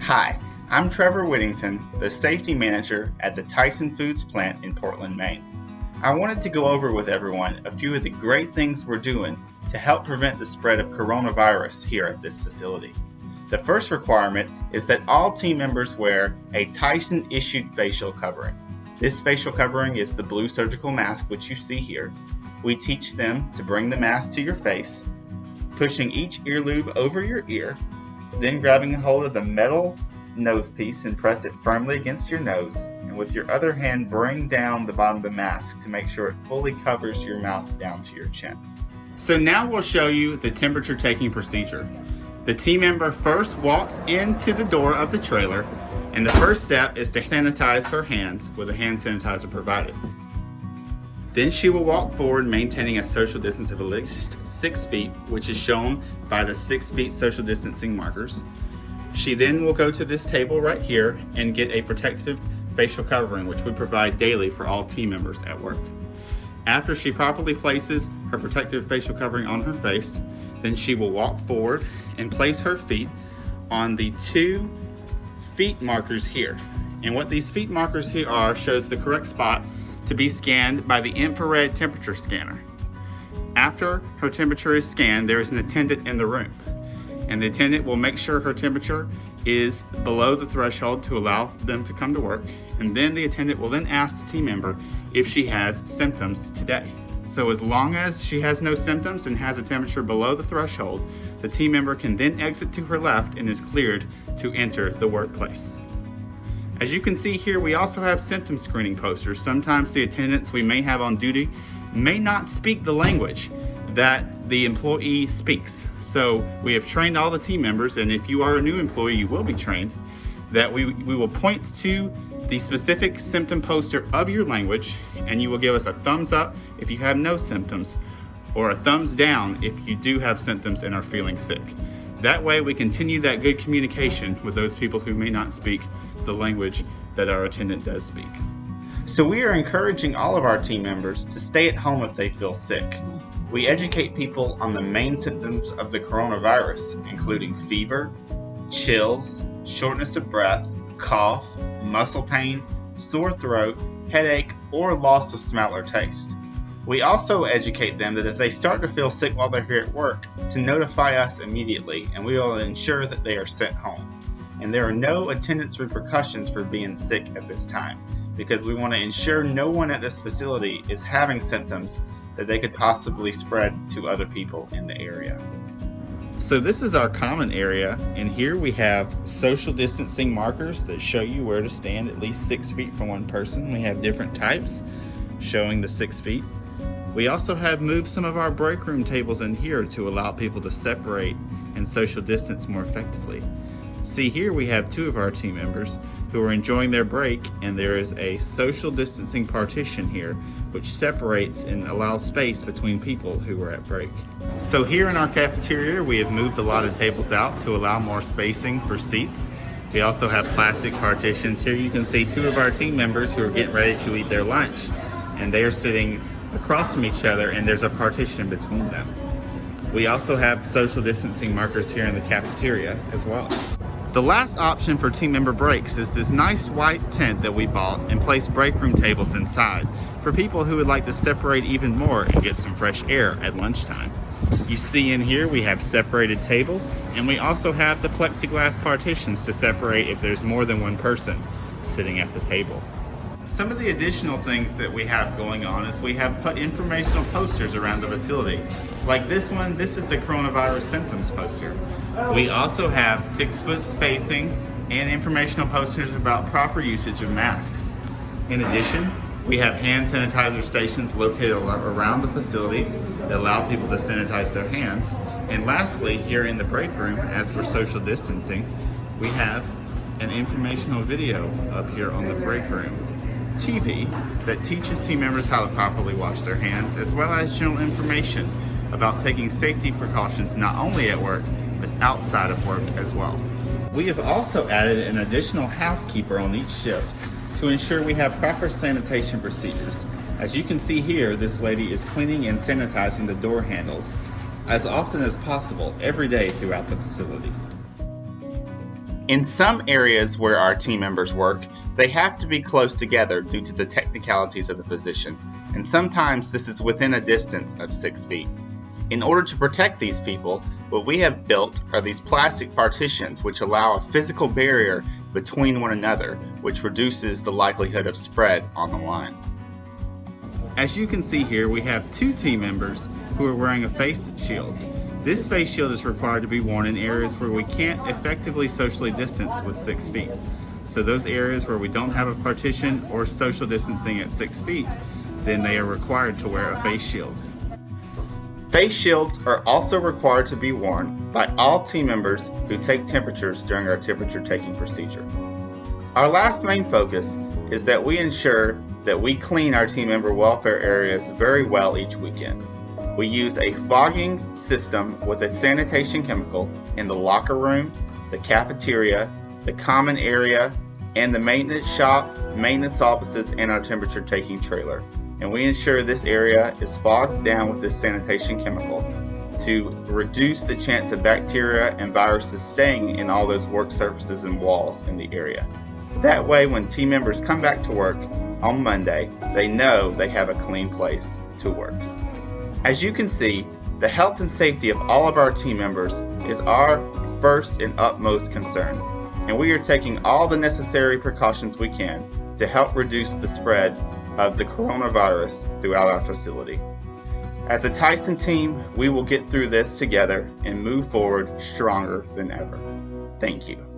Hi, I'm Trevor Whittington, the safety manager at the Tyson Foods plant in Portland, Maine. I wanted to go over with everyone a few of the great things we're doing to help prevent the spread of coronavirus here at this facility. The first requirement is that all team members wear a Tyson issued facial covering. This facial covering is the blue surgical mask which you see here. We teach them to bring the mask to your face, pushing each ear lobe over your ear, then grabbing a hold of the metal nose piece and press it firmly against your nose, and with your other hand bring down the bottom of the mask to make sure it fully covers your mouth down to your chin. So now we'll show you the temperature taking procedure. The team member first walks into the door of the trailer, and the first step is to sanitize her hands with a hand sanitizer provided. Then she will walk forward maintaining a social distance of at least 6 feet, which is shown by the 6 feet social distancing markers. She then will go to this table right here and get a protective facial covering, which we provide daily for all team members at work. After she properly places her protective facial covering on her face, then she will walk forward and place her feet on the 2 feet markers here. And what these feet markers here are shows the correct spot to be scanned by the infrared temperature scanner. After her temperature is scanned, there is an attendant in the room, and the attendant will make sure her temperature is below the threshold to allow them to come to work, and then the attendant will then ask the team member if she has symptoms today. So as long as she has no symptoms and has a temperature below the threshold, the team member can then exit to her left and is cleared to enter the workplace. As you can see here, we also have symptom screening posters. Sometimes the attendants we may have on duty may not speak the language that the employee speaks. So we have trained all the team members, and if you are a new employee, you will be trained, that we will point to the specific symptom poster of your language, and you will give us a thumbs up if you have no symptoms, or a thumbs down if you do have symptoms and are feeling sick. That way we continue that good communication with those people who may not speak the language that our attendant does speak. So we are encouraging all of our team members to stay at home if they feel sick. We educate people on the main symptoms of the coronavirus, including fever, chills, shortness of breath, cough, muscle pain, sore throat, headache, or loss of smell or taste. We also educate them that if they start to feel sick while they're here at work, to notify us immediately, and we will ensure that they are sent home. And there are no attendance repercussions for being sick at this time, because we want to ensure no one at this facility is having symptoms that they could possibly spread to other people in the area. So this is our common area, and here we have social distancing markers that show you where to stand at least 6 feet from one person. We have different types showing the 6 feet. We also have moved some of our break room tables in here to allow people to separate and social distance more effectively. See, here we have 2 of our team members who are enjoying their break, and there is a social distancing partition here which separates and allows space between people who are at break. So here in our cafeteria, we have moved a lot of tables out to allow more spacing for seats. We also have plastic partitions. Here you can see 2 of our team members who are getting ready to eat their lunch, and they are sitting across from each other, and there's a partition between them. We also have social distancing markers here in the cafeteria as well. The last option for team member breaks is this nice white tent that we bought and placed break room tables inside for people who would like to separate even more and get some fresh air at lunchtime. You see in here we have separated tables, and we also have the plexiglass partitions to separate if there's more than one person sitting at the table. Some of the additional things that we have going on is we have put informational posters around the facility. Like this one, this is the coronavirus symptoms poster. We also have 6-foot spacing and informational posters about proper usage of masks. In addition, we have hand sanitizer stations located around the facility that allow people to sanitize their hands. And lastly, here in the break room, as we're social distancing, we have an informational video up here on the break room TV that teaches team members how to properly wash their hands, as well as general information about taking safety precautions not only at work, but outside of work as well. We have also added an additional housekeeper on each shift to ensure we have proper sanitation procedures. As you can see here, this lady is cleaning and sanitizing the door handles as often as possible every day throughout the facility. In some areas where our team members work, they have to be close together due to the technicalities of the position, and sometimes this is within a distance of 6 feet. In order to protect these people, what we have built are these plastic partitions which allow a physical barrier between one another, which reduces the likelihood of spread on the line. As you can see here, we have 2 team members who are wearing a face shield. This face shield is required to be worn in areas where we can't effectively socially distance with 6 feet. So those areas where we don't have a partition or social distancing at 6 feet, then they are required to wear a face shield. Face shields are also required to be worn by all team members who take temperatures during our temperature taking procedure. Our last main focus is that we ensure that we clean our team member welfare areas very well each weekend. We use a fogging system with a sanitation chemical in the locker room, the cafeteria, the common area, and the maintenance shop, maintenance offices, and our temperature taking trailer. And we ensure this area is fogged down with this sanitation chemical to reduce the chance of bacteria and viruses staying in all those work surfaces and walls in the area. That way, when team members come back to work on Monday, they know they have a clean place to work. As you can see, the health and safety of all of our team members is our first and utmost concern, and we are taking all the necessary precautions we can to help reduce the spread of the coronavirus throughout our facility. As a Tyson team, we will get through this together and move forward stronger than ever. Thank you.